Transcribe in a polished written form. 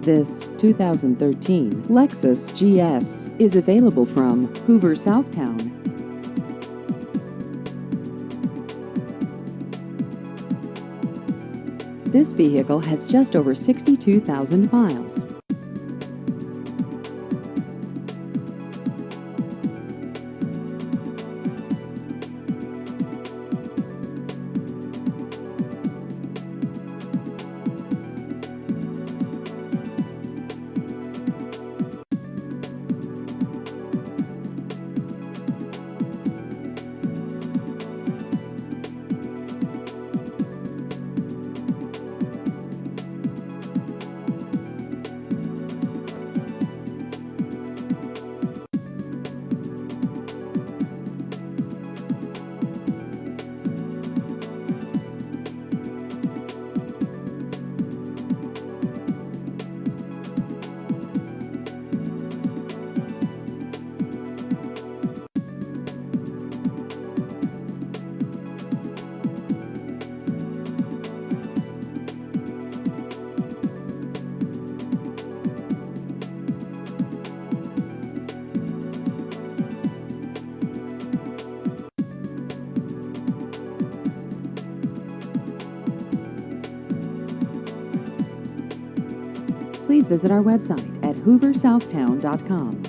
This 2013 Lexus GS is available from Hoover Southtown. This vehicle has just over 62,000 miles. Please visit our website at hooversouthtown.com.